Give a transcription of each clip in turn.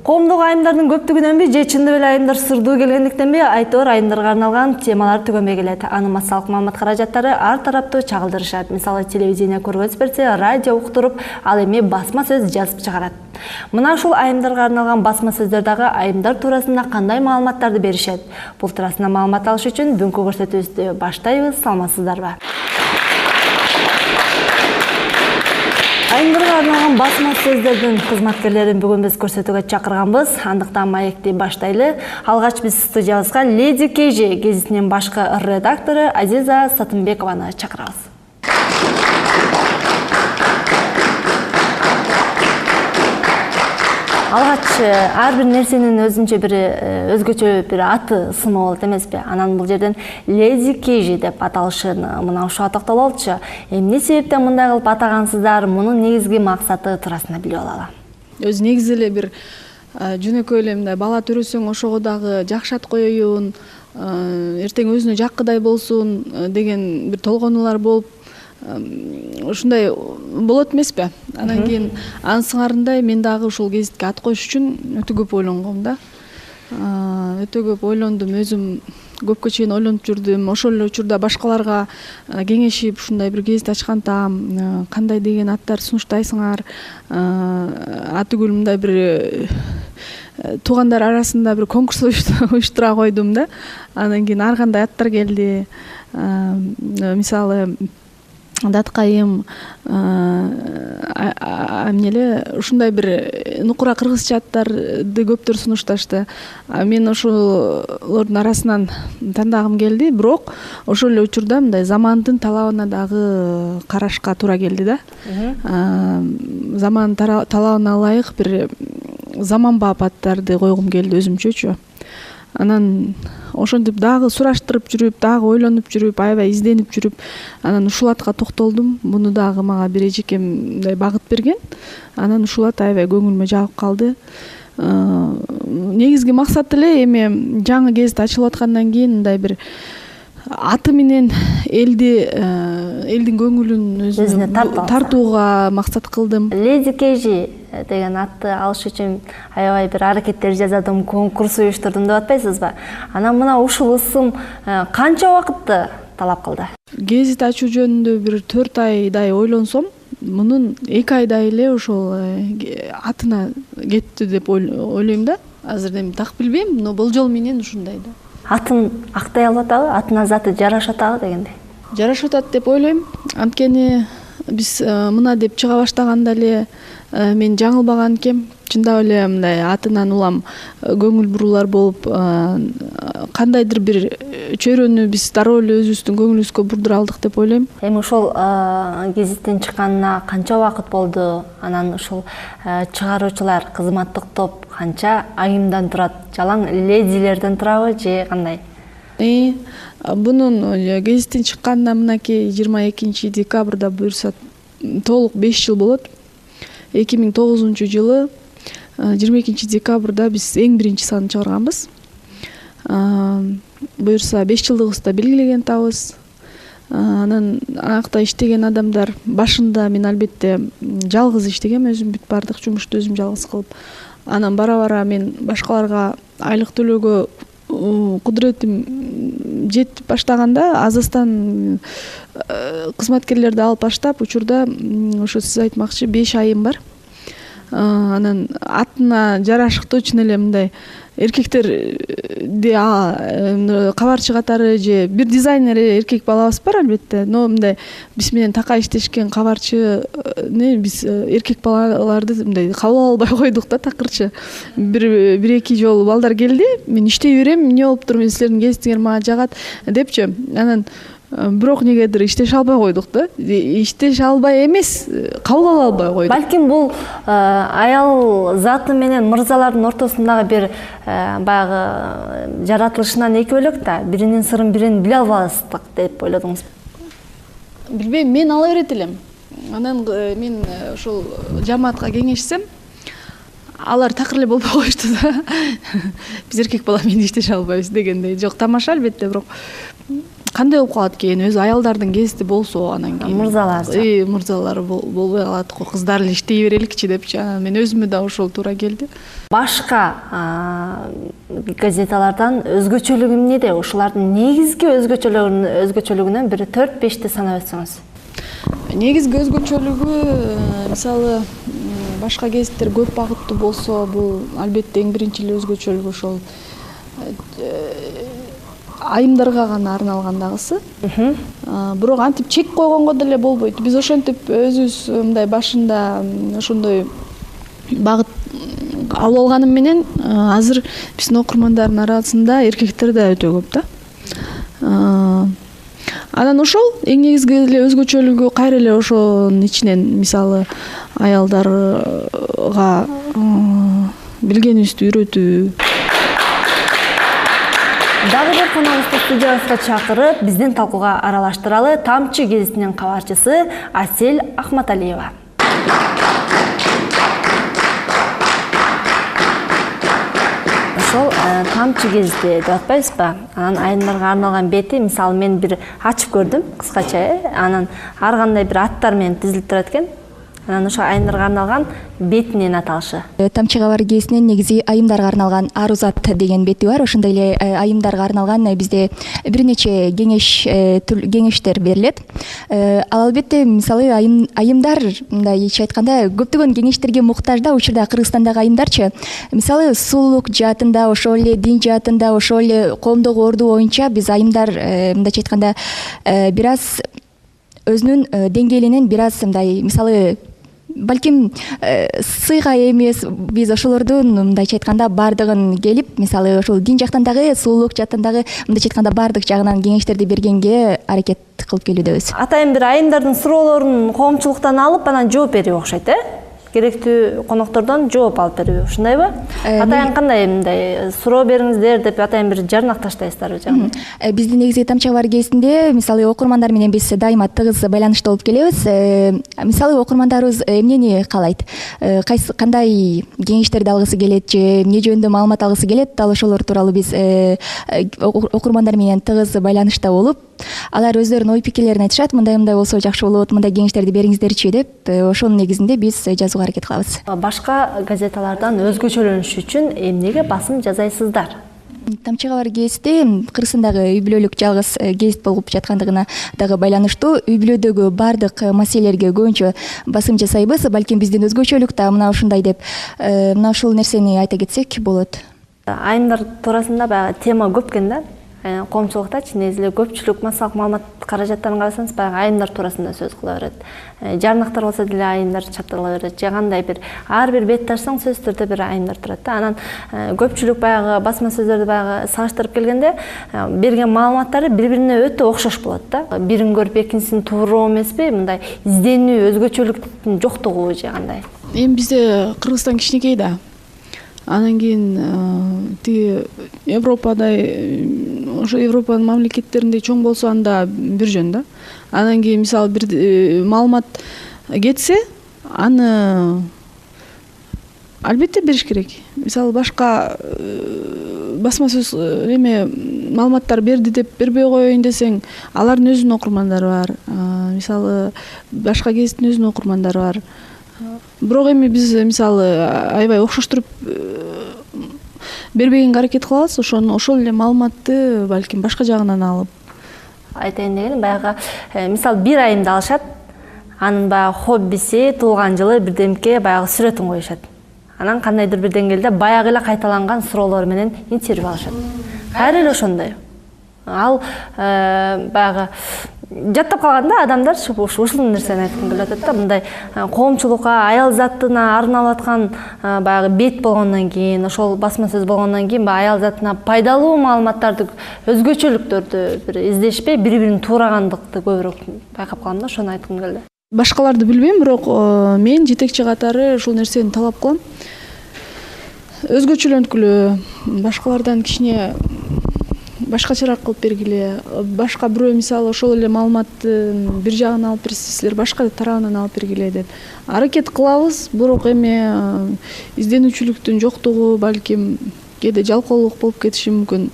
Коомдук айымдардын көптүгүнөнбү же чындап эле айымдар сырдуу келгендиктенби айтор айымдарга арналган темалар түгөнбөй келет. Анын массалык маалымат каражаттары ар тараптуу чагылдырышат. Мисалы телевидение көргөзүп берсе, радио уктуруп, ал эми басма сөз жазып чыгарат. Мына ушул айымдарга арналган басма сөздөр дагы айымдар туурасында кандай маалыматтарды беришет? Бул туурасында маалымат алыш үчүн бүгүнкү көрсөтүүбүздү баштайбыз, саламатсыздарбы? Айымдарга арналган басма сөздөрдүн кызматкерлерин бүгүн биз көрсөтүүгө чакырганбыз. Андыктан маекти баштайлы. Алгач биз студиябызга Леди Кейжи гезитинин башкы редактору Азиза Сатымбекованы чакырабыз. Алгач ар бир нерсенин өзгөчө бир аты сымы болот эмеспи? Анан бул жерден Леди Кейжи деп аталышын мына ушуга токтололчу. Эмне себептен мындай кылып атагансыздар? Мунун негизги максаты туурасында билип алалы. Өз негизи эле бир жөнөкөй эле мындай бала төрөсөң ошого дагы жакшы ат коеюн, эртең өзүнө жаккыдай болсун деген бир толгонулар болуп ушундай болот эмеспи? Анан кийин анын сыңарындай мен дагы ушул гезитке ат коюш үчүн өтө көп ойлонгом да. Өтө көп ойлондум, өзүм көпкө чейин ойлонуп жүрдүм. Ошол эле учурда башкаларга кеңешип ушундай бир гезит ачкантам, кандай деген аттар сунуштайсыңар, атүгүл мындай бир туугандар арасында бир конкурс уюштура койдум да. Анан кийин ар кандай аттар келди. Мисалы даткайым эмнеле ушундай бир нукура кыргызча аттарды көптөр сунушташты. Мен ошолордун арасынан тандагым келди, бирок ошол эле учурда мындай замандын талабына дагы карашка туура келди да. Заман талабына ылайык бир заманбап аттарды койгум келди өзүмчөчү. Анан ошентип дагы сураштырып жүрүп, дагы ойлонуп жүрүп, аябай изденип жүрүп, анан ушул атка токтолдум. Буну дагы мага бир эжекем мындай багыт берген. Анан ушул ат аябай көңүлүмө жагып калды. Негизги максат эле эми жаңы гезит ачылып аткандан кийин мындай бир аты менен элдин көңүлүн өзүнө тартууга максат кылдым. Леди Кейжи деген атты алыш үчүн аябай бир аракеттер жасадым, конкурс уюштурдум деп атпайсызбы? Анан мына ушул ысым канча убакытты талап кылды? Гезит ачуу жөнүндө бир 4 айдай ойлонсом, мунун 2 айдай эле ошол атына кетти деп ойлойм да. Азыр эми так билбейм, но болжол менен ушундай да. Атын актай алып атабы? Атына заты жарашып атабы дегендей? Жарашып атат деп ойлойм. Анткени биз мына деп чыга баштаганда эле мен жаңылбаган экем. Чындап эле мындай атынан улам көңүл буруулар болуп, кандайдыр бир чөйрөнү биз дароо эле өзүбүздүн көңүлүбүзгө бурдура алдык деп ойлойм. Эми ошол гезиттин чыкканына канча убакыт болду? Анан ушул чыгаруучулар, кызматтык топ канча айымдан турат? Жалаң ледилерден турабы же кандай? Бунун гезиттин чыкканына мынакей 22 декабрда буюрса толук 5 жыл болот. 2009-жылы 22 декабрда биз эң биринчи санын чыгарганбыз. Буюрса 5 жылдыгыбызды белгилеген атабыз. Анан акта иштеген адамдар башында мен албетте жалгыз иштегем, өзүм бүт бардык жумушту өзүм жалгыз кылып. Анан бара-бара мен башкаларга айлык төлөөгө кудуретим жетип баштаганда азастан кызматкерлерди алып баштап, учурда ошо сиз айтмакчы 5 айым бар. Анан атына жарашыктуу чын эле мындай эркектерди кабарчы катары же бир дизайнер эркек балабыз бар албетте, но мындай биз менен такай иштешкен кабарчыны биз эркек балаларды мындай кабыл албай койдук да, такырчы. Бир-эки жолу балдар келди, мен иштей берем, эмне болуптур, мен силердин гезитиңер мага жагат депчи. Анан бирок негедир иштеше албай койдук да. Иштеше албай эмес, кабыл ала албай койдук. Балким бул аял заты менен мырзалардын ортосундагы бир баягы жаратылышынан эки бөлөк да, биринин сырын бирин биле албастык деп ойлодуңузбу? Билбейм, мен ала берет элем. Анан мен ошол жамаатка кеңешсем, алар такыр эле болбой коюшту да. Биз эркек бала менен иштеше албайбыз дегендей. Жок, тамаша албетте, бирок кандай болуп калат экен, өзү аялдардын кести болсо анан кийин мырзалар болбой калат го, кыздар эле иштей береликчи депчи. Анан мен өзүмө да ошол туура келди. Башка газеталардан өзгөчөлүгү эмнеде? Ушулардын негизги өзгөчөлүгүнөн бири 4-5ти санап өтсөңүз. Негизги өзгөчөлүгү, мисалы, башка гезиттер көп багыттуу болсо, бул албетте эң биринчи эле өзгөчөлүгү ошол айымдарга гана арналгандагысы. Бирок антип чек койгонго деле болбойт. Биз ошентип өзүбүз мындай башында ошондой багыт алып алганым менен азыр биздин окурмандардын арасында эркектер да өтө көп да. Анан ошол эң негизги эле өзгөчөлүгү кайра эле ошонун ичинен, мисалы, аялдарга билгенибизди үйрөтүү. Дагы бир коногубузду студиябызга чакырып, биздин талкууга аралаштыралы Тамчы гезитинин кабарчысы Асель Ахматалиева. Ошол Тамчы гезити деп атпайбызбы? Анан айымдарга арналган бети, мисалы, мен бир ачып көрдүм, кыскача, анан ар кандай бир аттар менен тизилип турат экен. Анан ошо айымдарга арналган бетинин аталышы. Тамчы кабар гезитинин негизи айымдарга арналган Арузат деген бети бар. Ошондой эле айымдарга арналган бизде бир нече кеңештер берилет. Ал албетте, мисалы, айымдар, мындайча айтканда, көптөгөн кеңештерге муктаж да. Учурда Кыргызстандагы айымдарчы, мисалы, сулуулук жаатында, ошол эле дин жаатында, ошол эле коомдогу орду боюнча биз айымдар, мындайча айтканда, бир аз өзүнүн деңгээлинен бир аз мындай, мисалы, балким сыйга эмес, биз ошолордун мындайча айтканда бардыгын келип, мисалы, ошол дин жактан дагы, сулуулук жактан дагы мындайча айтканда бардык жагынан кеңештерди бергенге аракет кылып келүүдөбүз. Атайын бир айымдардын суроолорун коомчулуктан алып, анан жооп берип окшойт, керектүү коноктордон жооп алып берип, ушундайбы? Атайын кандай мындай суроо бериңиздер деп атайын бир жарнак таштайсыздарбы жагы? Биздин негизи Тамчы кабар гезитинде, мисалы, окурмандар менен биз дайыма тыгыз байланышта болуп келебиз. Мисалы, окурмандарыбыз эмнени каалайт? Кандай кеңештерди алгысы келет же эмне жөнүндө маалымат алгысы келет? Ал ошолор тууралуу биз окурмандар менен тыгыз байланышта болуп, алар өздөрүнүн ой пикирлерин айтышат. Мындай болсо жакшы болот, мындай кеңештерди бериңиздерчи деп, ошонун негизинде биз жазууга аракет кылабыз. Башка газеталардан өзгөчөлөнүш үчүн эмнеге басым жасайсыздар? Тамчы кабар гезити Кыргызстандагы үй бүлөлүк жалгыз гезит болуп жаткандыгына дагы байланыштуу. Үй бүлөдөгү бардык маселелерге көбүнчө басым жасайбыз. Балким биздин өзгөчөлүк да мына ушундай деп, мына ушул нерсени айта кетсек болот. Айымдар туурасында баягы тема көп экен да. Коомчулуктачы негизи эле көпчүлүк массалык маалымат каражаттарын карасаңыз, баягы айымдар туурасында сөз кыла берет. Жарнактар болсо деле айымдар чаптырыла берет. Же кандай бир ар бир бетти ачсаң сөзсүз түрдө бир айымдар турат да. Анан көпчүлүк баягы басма сөздөрдү баягы салыштырып келгенде берген маалыматтары бири-бирине өтө окшош болот да. Бирин көрүп экинчисин туура эмеспи? Мындай изденүү, өзгөчөлүктүн жоктугу же кандай? Эми бизде Кыргызстан кичинекей да. Анан кийин тиги Европадай, ошо Европанын мамлекеттериндей чоң болсо анда бир жөн да. Анан кийин мисалы бир маалымат кетсе, аны албетте бериш керек. Мисалы башка басма сөз маалыматтар берди деп бербей коеюн десең, алардын өзүнүн окурмандары бар. Мисалы башка гезиттин өзүнүн окурмандары бар. Бирок эми биз мисалы аябай окшоштуруп бербегенге аракет кылабыз. Ошол эле маалыматты балким башка жагынан алып. Айтайын дегеним, баягы мисалы бир айымды алышат, анын баягы хоббиси, туулган жылы бирдемке баягы сүрөтүн коюшат. Анан кандайдыр бир деңгээлде баягы эле кайталанган суроолор менен интервью алышат. Кайра эле ошондой. Ал баягы жаттап калганда адамдар ушул нерсени айткым келип атат да. Мындай коомчулукка аял затына арналып аткан баягы бет болгондон кийин, ошол басма сөз болгондон кийин аял затына пайдалуу маалыматтарды, өзгөчөлүктөрдү бир издешпей, бири-бирин туурагандыкты көбүрөөк байкап калам да, ошону айткым келди. Башкаларды билбейм, бирок мен жетекчи катары ушул нерсени талап кылам. Өзгөчөлөнткүлө, башкалардан кичине башкачараак кылып бергиле, башка бирөө мисалы ошол эле маалыматтын бир жагын алып берсе силер башка тарабынан алып бергиле деп аракет кылабыз. Бирок эми изденүүчүлүктүн жоктугу балким кээде жалкоолук болуп кетиши мүмкүн.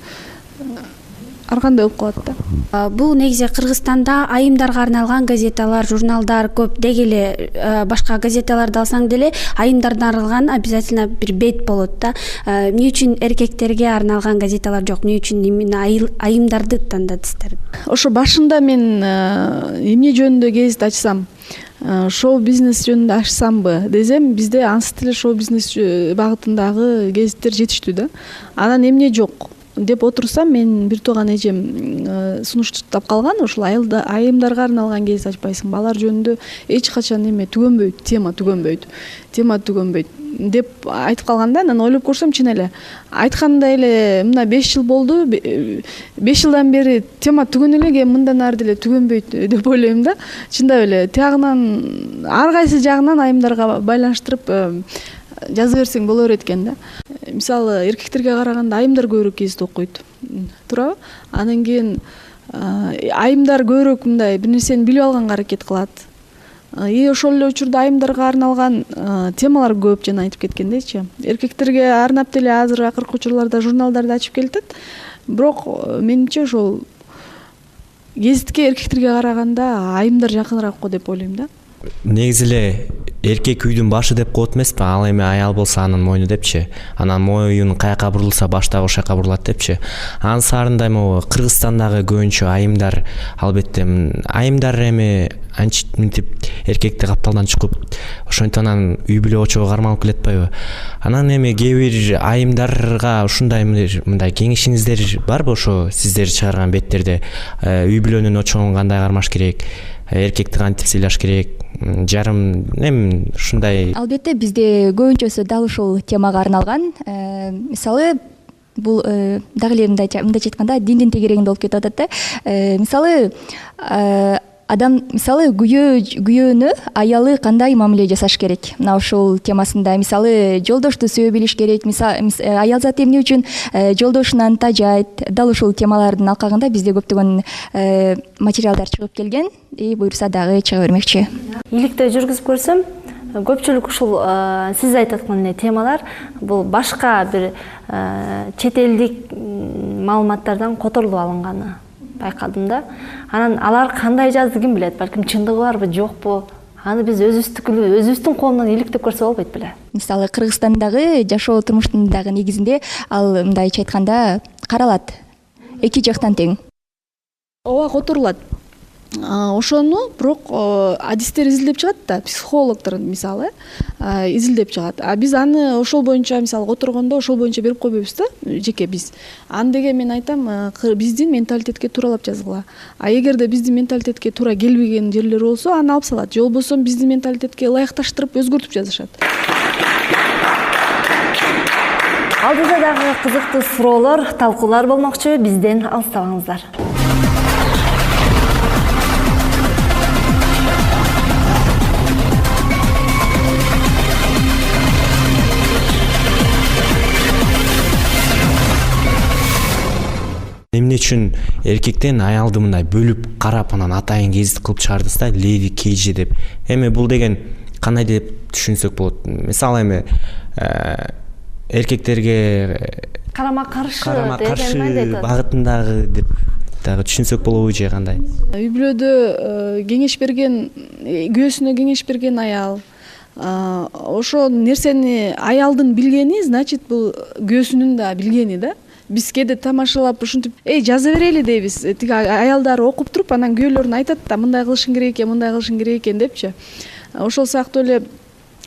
Ар кандай болуп калат да. Бул негизи Кыргызстанда айымдарга арналган газеталар, журналдар көп. Деги эле башка газеталарды алсаң деле айымдардан арналган обязательно бир бет болот да. Эмне үчүн эркектерге арналган газеталар жок? Эмне үчүн именно айымдарды тандадыңыздар? Ошо башында мен эмне жөнүндө гезит ачсам, шоу бизнес жөнүндө ачсамбы десем, бизде ансыз деле шоу бизнес багытындагы гезиттер жетиштүү да. Анан эмне жок деп отурсам, мен бир тууган эжем сунуштап калган, ушул айымдарга арналган гезит ачпайсың, балар жөнүндө эч качан эме түгөнбөйт, тема түгөнбөйт деп айтып калганда, анан ойлоп көрсөм, чын эле айткандай эле мына 5 жыл болду, 5 жылдан бери тема түгөнө эле, мындан ары деле түгөнбөйт деп ойлойм да. Чындап эле тиягынан ар кайсы жагынан айымдарга байланыштырып жаза берсең болор экен да. Мисалы эркектерге караганда айымдар көбүрөөк гезит окуйт, туурабы? Анан кийин айымдар көбүрөөк мындай бир нерсени билип алганга аракет кылат. Ошол эле учурда айымдарга арналган темалар көп, жана айтып кеткендейчи. Эркектерге арнап деле азыр акыркы учурларда журналдарды ачып келатат. Бирок менимче ошол гезитке эркектерге караганда айымдар жакыныраак го деп ойлойм да. Негизи эле эркек үйдүн башы деп коет эмеспи, ал эми аял болсо анын мойну депчи. Анан моюн каяка бурулса баш дагы ошол жака бурулат депчи. Анын саарында эми Кыргызстандагы көбүнчө айымдар, албетте айымдар эми антип эркекти капталдан чыгып, ошентип анан үй бүлө очого кармалып келе атпайбы? Анан эми кээ бир айымдарга ушундай мындай кеңешиңиздер барбы, ошо сиздер чыгарган беттерде үй бүлөнүн очогун кандай кармаш керек, эркекти кантип сыйлаш керек, жарым эми ушундай. Албетте бизде көбүнчөсү дал ушул темага арналган. Мисалы бул дагы эле мындайча айтканда диндин тегерегинде болуп кетип атат да. Мисалы адам мисалы күйөөнө аялы кандай мамиле жасаш керек, мына ушул темасында. Мисалы жолдошту сүйө билиш керек, аял заты эмне үчүн жолдошунан тажайт, дал ушул темалардын алкагында бизде көптөгөн материалдар чыгып келген. Буюрса дагы чыга бермекчи. Иликте жүргүзүп көрсөм, көпчүлүк ушул сиз айтып аткан темалар бул башка бир чет элдик маалыматтардан которулуп алынганы байкадым да. Анан алар кандай жазды ким билет, балким чындыгы барбы, жокпу? Аны биз өзүбүздүн колунан иликтеп көрсө болбойт беле. Мисалы Кыргызстандагы жашоо турмуштун дагы негизинде ал мындайча айтканда каралат. Эки жактан тең. Ооба, которулат. Ошону бирок адистер изилдеп чыгат да, психологдор мисалы изилдеп чыгат. Биз аны ошол боюнча мисалы которгондо ошол боюнча берип койбойбуз да, жеке биз. Аны деге мен айтам, биздин менталитетке тууралап жазгыла. Эгерде биздин менталитетке туура келбеген жерлер болсо, аны алып салат. Же болбосо биздин менталитетке ылайыкташтырып өзгөртүп жазышат. Алдыда дагы кызыктуу суроолор, талкуулар болмокчу, бизден алыстабаңыздар. Эмне үчүн эркектен аялды мындай бөлүп карап анан атайын гезит кылып чыгардыңыз да, леди кейджи деп. Эми бул деген кандай деп түшүнсөк болот? Мисалы эми эркектерге карама каршы багытындагы деп дагы түшүнсөк болобу же кандай? Үй бүлөдө кеңеш берген, күйөөсүнө кеңеш берген аял, ошо нерсени аялдын билгени, значит бул күйөөсүнүн да билгени да. Биз кээде тамашалап ушинтип, жаза берели дейбиз. Тиги аялдар окуп туруп, анан күйөөлөрүн айтат да, мындай кылышың керек экен, мындай кылышың керек экен депчи. Ошол сыяктуу эле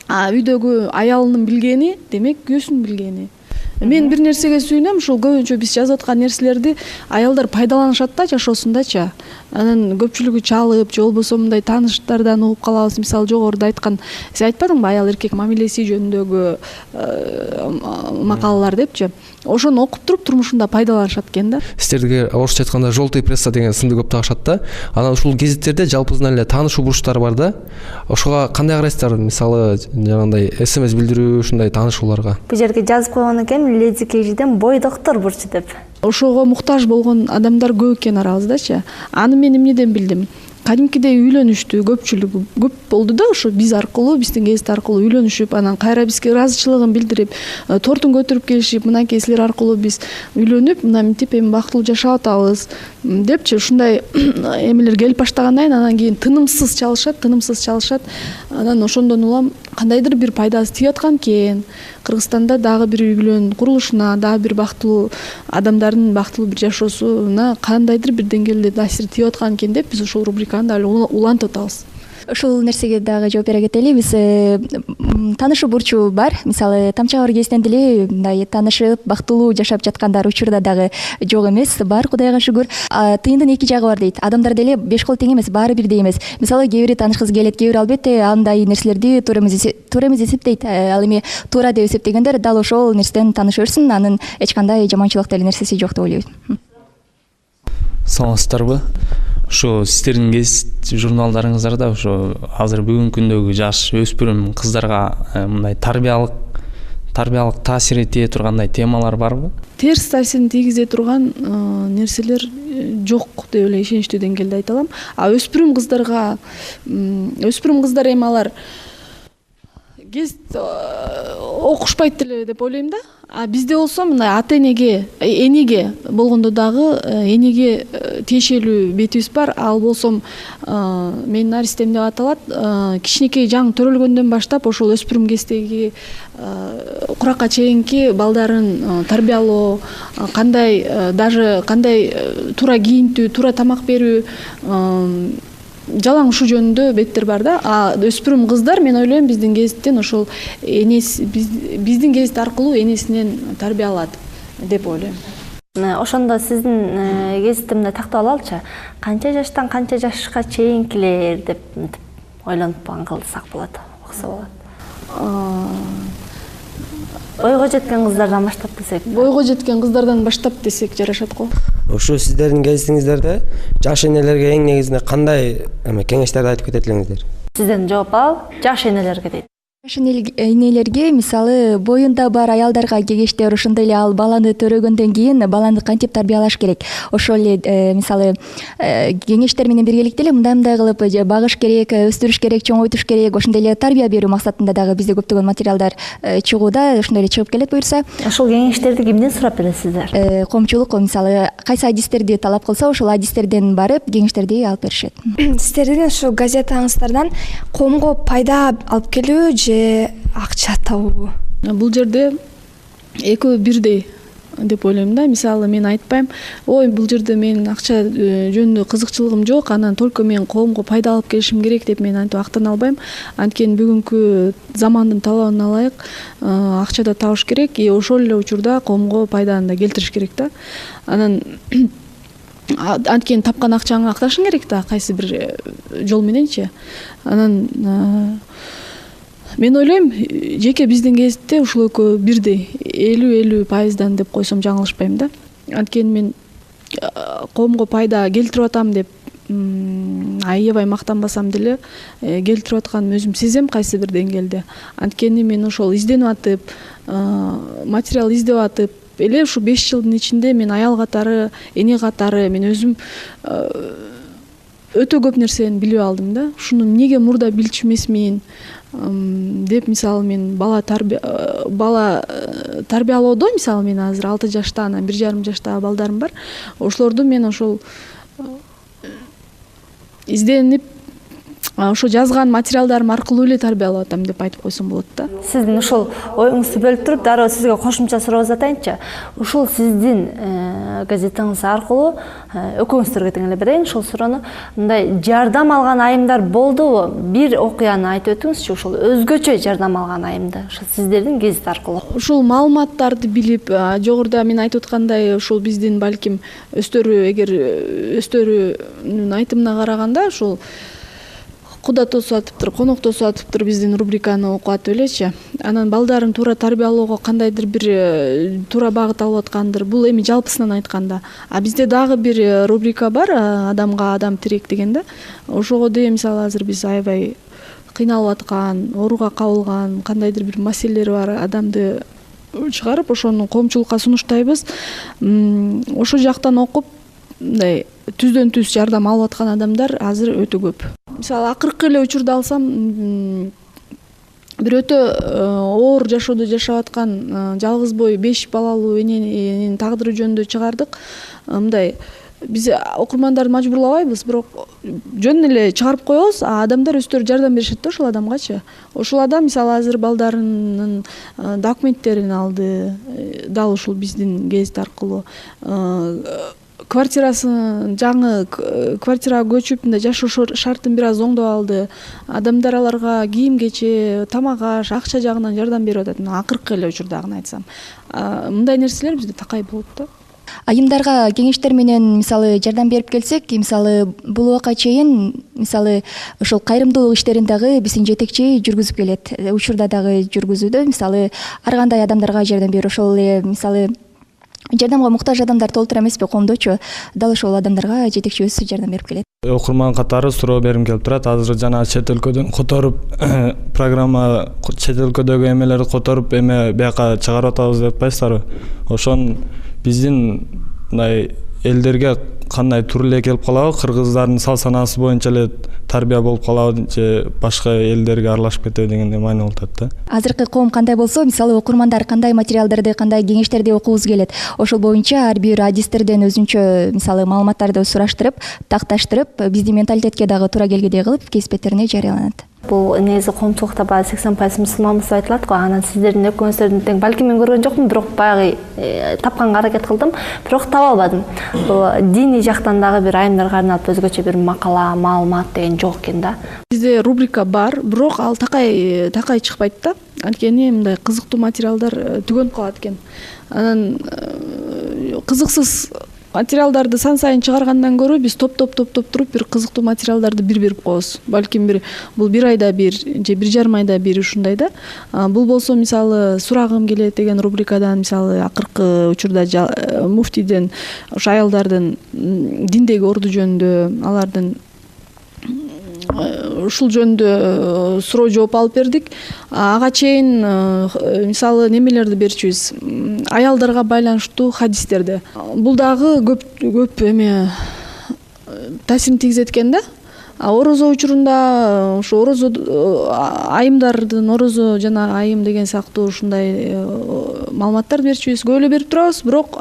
үйдөгү аялынын билгени, демек күйөөсүнүн билгени. Мен бир нерсеге сүйүнөм, ушул көбүнчө биз жазып аткан нерселерди аялдар пайдаланышат да жашоосундачы. Анан көпчүлүгү чалып, же болбосо мындай тааныштардан угуп калабыз. Мисалы жогоруда айткан, сен айтпадыңбы аял эркек мамилеси жөнүндөгү макалалар депчи. Ошону окуп туруп турмушунда пайдаланышат экен да. Сиздерге орусча айтканда желтый пресса деген сынды көп тагышат да. Анан ушул гезиттерде жалпысынан эле таанышуу бурчтары бар да. Ошого кандай карайсыздар? Мисалы жанагындай СМС билдирүү ушундай таанышууларга. Бул жерге жазып койгон экен, леди кейжиден бой доктор бурчу деп. ошого муктаж болгон адамдар көп экен арабыздачы. Аны мен эмнеден билдим? Кадимкидей үйлөнүштү көпчүлүгү көп болду да, ошо биз аркылуу, биздин гезит аркылуу үйлөнүшүп, анан кайра бизге ыраазычылыгын билдирип, тортун көтүрүп келишип, мынакей силер аркылуу биз үйлөнүп, мына мынтип эми бактылуу жашап атабыз депчи, ушундай эмелер келип баштагандан кийин анан кийин тынымсыз чалышат. Анан ошондон улам кандайдыр бир пайдасы тиеп аткан экен. Кыргызстанда дагы бир үй-бүлөнүн курулушуна, дагы бир бактылуу адамдардын бактылуу бир жашоосуна кандайдыр бир деңгээлде таасир тиеп аткан экен деп биз ушул рубриканы дагы улантып атабыз. Ушул нерсеге дагы жооп бере кетели. Биз таанышуу бурчу бар. Мисалы Тамчы-Кабар кезинен деле мындай таанышып, бактылуу жашап жаткандар учурда дагы жок эмес. Бар, Кудайга шүгүр. Тыйындын эки жагы бар дейт. Адамдар деле беш кол тең эмес, баары бирдей эмес. Мисалы кээ бири таанышкысы келет, кээ бири албетте андай нерселерди туура эмес эсептейт. Ал эми туура деп эсептегендер дал ошол нерседен тааныша берсин. Анын эч кандай жаманчылык деле нерсеси жок деп ойлойбуз. Саламатсыздарбы? Ошо сиздердин гезит журналдарыңыздарда ошо азыр бүгүнкү күндөгү жаш өспүрүм кыздарга мындай тарбиялык таасир этие тургандай темалар барбы? Терс таасирин тийгизе турган нерселер жок деп эле ишеничтүү деңгээлде айта алам. Өспүрүм кыздар эми алар гезит окушпайт деле деп ойлойм да. Бизде болсо мындай ата энеге болгондо дагы энеге тиешелүү бетибиз бар. Ал болсом менин аристем деп аталат. Кичинекей жаңы төрөлгөндөн баштап ошол өспүрүм кездеги куракка чейинки балдарын тарбиялоо, кандай туура кийинтүү, туура тамак берүү, жалаң ушул жөнүндө беттер бар да. Өспүрүм кыздар мен ойлойм биздин гезиттен ошол биздин гезит аркылуу энесинен тарбиялат деп ойлойм. Ошондо сиздин гезитимде тактап алалычы, канча жаштан канча жашка чейинкилер деп ойлонуп кылсак болот, укса болот. Бойго жеткен кыздардан баштап десек. Бойго жеткен кыздардан баштап десек жарашат го. Ошо сиздердин гезитиңиздерде жаш энелерге эң негизинде кандай кеңештерди айтып кетет элеңиздер? Сизден жооп ал, жаш энелерге дейт. Жаш энелерге мисалы боюнда бар аялдарга кеңештер, ошондой эле ал баланы төрөгөндөн кийин баланы кантип тарбиялаш керек. Ошол эле мисалы кеңештер менен биргеликте эле мындай кылып багыш керек, өстүрүш керек, чоңойтуш керек. Ошондой эле тарбия берүү максатында дагы бизде көптөгөн материалдар чыгууда, ошондой эле чыгып келет буюрса. Ошол кеңештерди кимден сурап бересиздер? Коомчулук мисалы кайсы адистерди талап кылса, ошол адистерден барып кеңештерди алып беришет. Сиздердин ушул газетаңыздардан коомго пайда алып келүү же акча табуу? Бул жерде экөө бирдей деп ойлойм да. Мисалы мен айтпайм, ой бул жерде менин акча жөнүндө кызыкчылыгым жок, анан только мен коомго пайда алып келишим керек деп мен антип актана албайм. Анткени бүгүнкү замандын талабына ылайык акча да табыш керек, ошол эле учурда коомго пайданы да келтириш керек да. Анан анткени тапкан акчаңы акташың керек да, кайсы бир жол мененчи. Анан мен ойлойм, жеке биздин гезитте ушул экөө бирдей 50-50% деп койсом жаңылышпайм да. Анткени мен коомго пайда келтирип атам деп аябай мактанбасам деле келтирип атканын өзүм сезем кайсы бир деңгээлде. Анткени мен ошол изденип атып, материал издеп атып эле ушу 5 жылдын ичинде мен аял катары, эне катары мен өзүм өтө көп нерсени билип алдым да. Ушуну эмнеге мурда билчү эмесмин деп, мисалы мен бала тарбиялоодо, мисалы мен азыр 6 жашта, анан 1,5 жаштагы балдарым бар. Ошолорду мен ошол изденип, ошо жазган материалдарым аркылуу эле тарбиялап атам деп айтып койсом болот да. Сиздин ушул оюңузду бөлүп туруп, дароо сизге кошумча суроо атайынчы. Ушул сиздин газетиңиз аркылуу экөөңүздөргө тең эле берейин ушул суроону. Мындай жардам алган айымдар болдубу? Бир окуяны айтып өтүңүзчү, ушул өзгөчө жардам алган айымды, ушул сиздердин гезит аркылуу. Ушул маалыматтарды билип, жогоруда мен айтып аткандай, ушул биздин балким өстөрүнүн айтымына караганда, ушул куда тосуп атыптыр, конок тосуп атыптыр биздин рубриканы окуп атып элечи. Анан балдарын туура тарбиялоого кандайдыр бир туура багыт алып аткандыр. Бул эми жалпысынан айтканда. Бизде дагы бир рубрика бар, адамга адам тирек деген да. Ошого деген мисалы азыр биз аябай кыйналып аткан, ооруга кабылган, кандайдыр бир маселелери бар адамды чыгарып ошону коомчулукка сунуштайбыз. Ошол жактан окуп мындай түздөн түз жардам алып аткан адамдар азыр өтө көп. Мисалы акыркы эле учурду алсам, бир өтө оор жашоодо жашап аткан жалгыз бой 5 балалуу эненин тагдыры жөнүндө чыгардык. Мындай биз окурмандарды мажбурлабайбыз, бирок жөн эле чыгарып коебуз, а адамдар өздөрү жардам беришет да ошол адамгачы. Ошол адам мисалы азыр балдарынын документтерин алды, дал ушул биздин гезит аркылуу. Квартирасын, жаңы квартирага көчүп мындай жашоо шартын бир аз оңдоп алды. Адамдар аларга кийим кече, тамак аш, акча жагынан жардам берип атат. Акыркы эле учурдагын айтсам. Мындай нерселер бизде такай болот да. Айымдарга кеңештер менен мисалы жардам берип келсек, мисалы бул убакка чейин мисалы ошол кайрымдуулук иштерин дагы биздин жетекчи жүргүзүп келет. Учурда дагы жүргүзүүдө мисалы ар кандай адамдарга жардам берип, ошол эле мисалы жардамга муктаж адамдар толтура эмеспи коомдочу, дал ошол адамдарга жетекчи өзү жардам берип келет. Окурман катары суроо бергим келип турат. Азыр жана чет өлкөдөн которуп программа чет өлкөдөгү эмелерди которуп эме бияка чыгарып атабыз деп атпайсыздарбы? Ошон биздин мындай элдерге кандай тура эле келип калабы? Кыргыздардын сал санаасы боюнча эле тарбия болуп калабы же башка элдерге аралашып кетеби дегенде маани болуп атат да. Азыркы коом кандай болсо, мисалы окурмандар кандай материалдарды, кандай кеңештерди окугубуз келет, ошол боюнча ар бир адистерден өзүнчө мисалы маалыматтарды сураштырып, такташтырып, биздин менталитетке дагы туура келгидей кылып кесип беттерине жарыяланат. Бул негизи коомчулукта баягы 80% мусулманбыз деп айтылат го. Анан сиздердин экөөңүздөрдүн тең, балки мен көргөн жокмун, бирок баягы тапканга аракет кылдым, бирок таба албадым. Бул диний жактан дагы бир айымдарга арналып өзгөчө бир макала, маалымат деген жок экен да. Бизде рубрика бар, бирок ал такай чыкпайт да. Анткени мындай кызыктуу материалдар түгөнүп калат экен. Анан кызыксыз материалдарды сан сайын чыгаргандан көрө биз топтоп туруп бир кызыктуу материалдарды бир берип коебуз. Балким бул бир айда бир же 1,5 айда бир ушундай да. Бул болсо мисалы сурагым келет деген рубрикадан мисалы акыркы учурда муфтийден ошо аялдардын диндеги орду жөнүндө, алардын ушул жөнүндө суроо жооп алып бердик. Ага чейин мисалы немелерди берчүбүз, аялдарга байланыштуу хадистерди. Бул дагы көп эме таасирин тийгизет экен да. Орозо учурунда ошо орозо айымдардын орозо жана айым деген сыяктуу ушундай маалыматтарды берчүбүз. Көп эле берип турабыз, бирок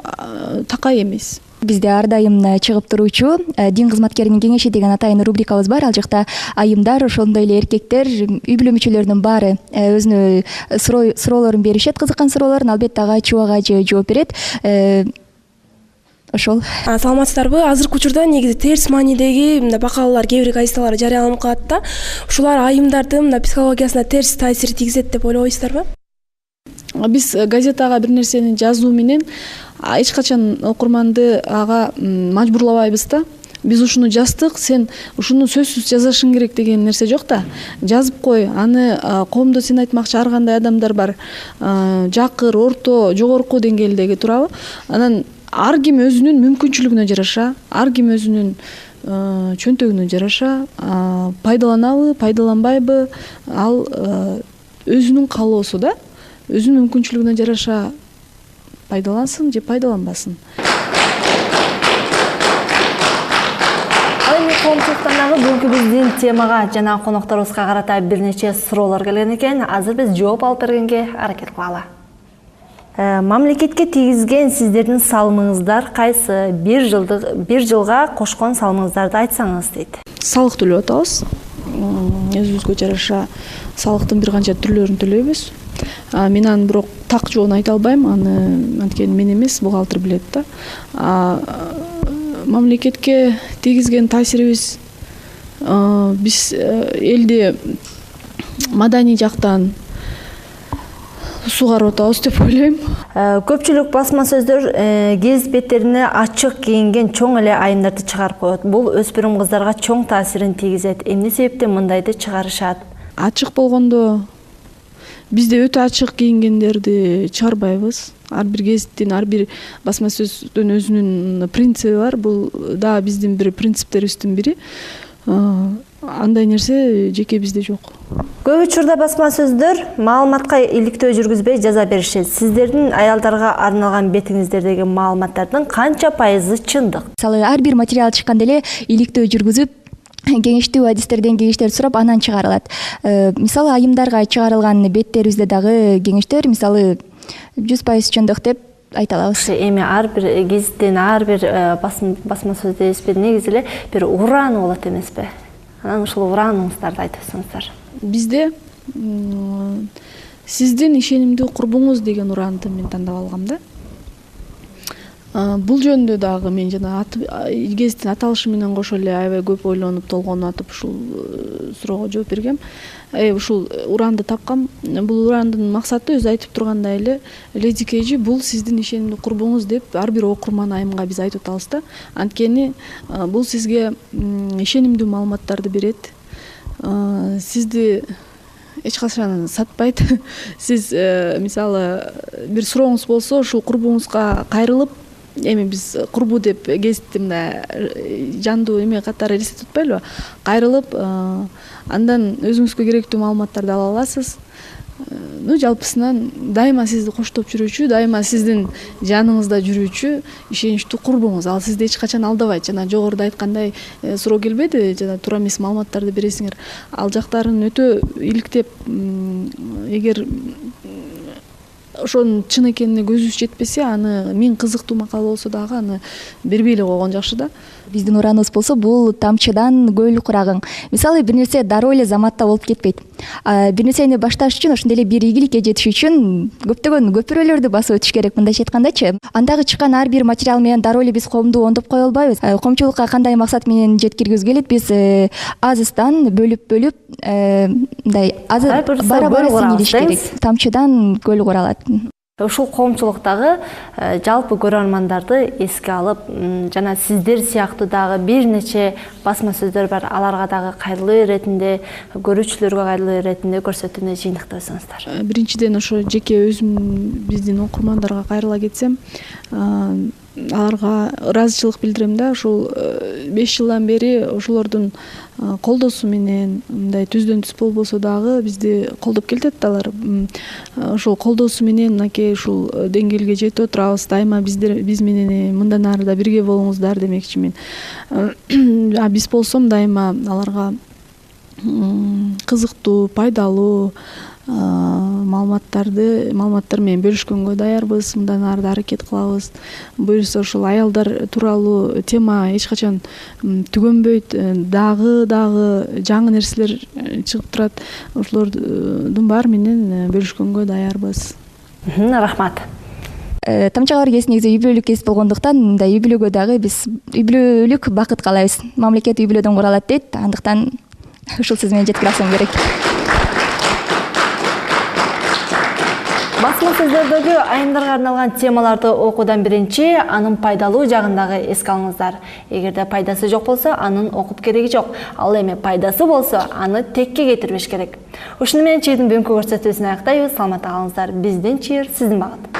такай эмес. Бизде ар дайым чыгып туруучу дин кызматкеринин кеңеши деген атайын рубрикабыз бар. Ал жакта айымдар, ошондой эле эркектер, үй бүлө мүчөлөрүнүн баары өзүнө суроолорун беришет, кызыккан суроолорун, албетте ага чубага же жооп берет. Ошол. Саламатсыздарбы? Азыркы учурда негизи терс маанидеги мындай макалалар, кээ бир газеталар жарыяланып калат да. Ушулар айымдардын мындай психологиясына терс таасир тийгизет деп ойлобойсуздарбы? Биз газетага бир нерсени жазуу менен эч качан окурманды ага мажбурлабайбыз да. Биз ушуну жаздык, сен ушуну сөзсүз жазышың керек деген нерсе жок да. Жазып кой. Аны коомдо сен айтмакчы ар кандай адамдар бар. Жакыр, орто, жогорку деңгээлдеги турабы? Анан ар ким өзүнүн мүмкүнчүлүгүнө жараша, ар ким өзүнүн чөнтөгүнө жараша пайдаланабы, пайдаланбайбы, ал өзүнүн каалоосу да. Өзүнүн мүмкүнчүлүгүнө жараша пайдалансын же пайдаланбасын. Ал эми коомчулуктан дагы бүгүнкү биздин темага жана конокторубузга карата бир нече суроолор келген экен. Азыр биз жооп алып бергенге аракет кылалы. Мамлекетке тийгизген сиздердин салымыңыздар кайсы? Бир жылга кошкон салымыңыздарды айтсаңыз дейт. Салык төлөп атабыз. Өзүбүзгө жараша салыктын бир канча түрлөрүн төлөйбүз. Мен аны бирок так жоон айта албайм, аны анткени мен эмес, бухгалтер билет да. Мамлекетке тийгизген таасирибиз биз элди маданий жактан сугарып атабыз деп ойлойм. Көпчүлүк басма сөздөр гезит беттерине ачык кийинген чоң эле айымдарды чыгарып коет. Бул өспүрүм кыздарга чоң таасирин тийгизет. Эмне себептен мындайды чыгарышат? Ачык болгондо бизде өтө ачык кийингендерди чыгарбайбыз. Ар бир гезиттин, ар бир басма сөздүн өзүнүн принциби бар. Бул да биздин бир принциптерибиздин бири. андай нерсе жеке бизде жок. Көп учурда басма сөздөр маалыматка иликтөө жүргүзбөй жаза беришет. Сиздердин аялдарга арналган бетиңиздердеги маалыматтардын канча пайызы чындык? Мисалы ар бир материал чыкканда эле иликтөө жүргүзүп кеңештүү адистерден кеңештерди сурап анан чыгарылат. Мисалы айымдарга чыгарылган беттерибизде дагы кеңештер мисалы 100% чындык деп айта алабыз. Эми ар бир гезиттен ар бир басма сөз дейбизби, негизи эле бир урааны болот эмеспи? Анан ушул урааныңыздарды айтып өтсөңүздөр. Бизде сиздин ишенимдүү курбуңуз деген ураанды мен тандап алгам да. Бул жөнүндө дагы мен жана гезиттин аталышы менен кошо эле аябай көп ойлонуп, толгонуп атып ушул суроого жооп бергем. Ушул ураанды тапкам. Бул ураандын максаты өзү айтып тургандай эле Леди Кейджи бул сиздин ишенимдүү курбуңуз деп ар бир окурман айымга биз айтып атабыз да. Анткени бул сизге ишенимдүү маалыматтарды берет. Сизди эч качан сатпайт. Сиз мисалы бир сурооңуз болсо ушул курбуңузга кайрылып, эми биз курбу деп гезитти мына жандуу эме катары элестетип атпайлыбы? Кайрылып, андан өзүңүзгө керектүү маалыматтарды ала аласыз. Жалпысынан дайыма сизди коштоп жүрүүчү, дайыма сиздин жаныңызда жүрүүчү ишеничтүү курбуңуз. Ал сизди эч качан алдабайт. Жана жогоруда айткандай суроо келбеди, жана туура эмес маалыматтарды бересиңер. Ал жактарын өтө иликтеп, эгер ошонун чын экенине көзүбүз жетпесе, аны миң кызыктуу макала болсо дагы аны бербей эле койгон жакшы да. Биздин урааныбыз болсо бул тамчыдан көл курагың. Мисалы бир нерсе дароо эле заматта болуп кетпейт. Бир нерсени башташ үчүн, ошондой эле бир ийгиликке жетиш үчүн көптөгөн көпүрөлөрдү басып өтүш керек. Мындайча айткандачы, андагы чыккан ар бир материал менен дароо эле биз коомду оңдоп кое албайбыз. Коомчулукка кандай максат менен жеткиргибиз келет? Биз азыстан бөлүп мындай бара-бара сиңириш керек. Тамчыдан көл куралат. Ушул коомчулуктагы жалпы көрөрмандарды эске алып, жана сиздер сыяктуу дагы бир нече басма сөздөр бар. Аларга дагы кайрылуу иретинде, көрүүчүлөргө кайрылуу иретинде көрсөтүүнү жыйынтыктасаңыздар. Биринчиден ошо жеке өзүм биздин окурмандарга кайрыла кетсем, аларга ыраазычылык билдирем да. Ушул 5 жылдан бери ошолордун колдоосу менен, мындай түздөн түз болбосо дагы бизди колдоп келатат алар. Ошол колдоосу менен мынакей ушул деңгээлге жетип отурабыз. Дайыма биз менен мындан ары да бирге болуңуздар демекчи мен. Биз болсом дайыма аларга кызыктуу, пайдалуу маалыматтар менен бөлүшкөнгө даярбыз. Мындан ары да аракет кылабыз. Буюрса ошол аялдар тууралуу тема эч качан түгөнбөйт. Дагы жаңы нерселер чыгып турат. Ошолордун баары менен бөлүшкөнгө даярбыз. Рахмат. Тамчыгар кез негизи үй бүлөлүк кез болгондуктан, мындай үй бүлөгө дагы биз үй бүлөлүк бакыт каалайбыз. Мамлекет үй бүлөдөн куралат дейт. Андыктан ушул сөз менен жеткире алсам керек. Басма сөздөрдөгү айымдарга арналган темаларды окуудан биринчи анын пайдалуу жагын дагы эске алыңыздар. Эгерде пайдасы жок болсо, анын окуп кереги жок. Ал эми пайдасы болсо, аны текке кетирбеш керек. Ушуну менен чийирдин бүгүнкү көрсөтүүсүн аяктайбыз. Саламатта калыңыздар. Биздин чийир, сиздин багыт.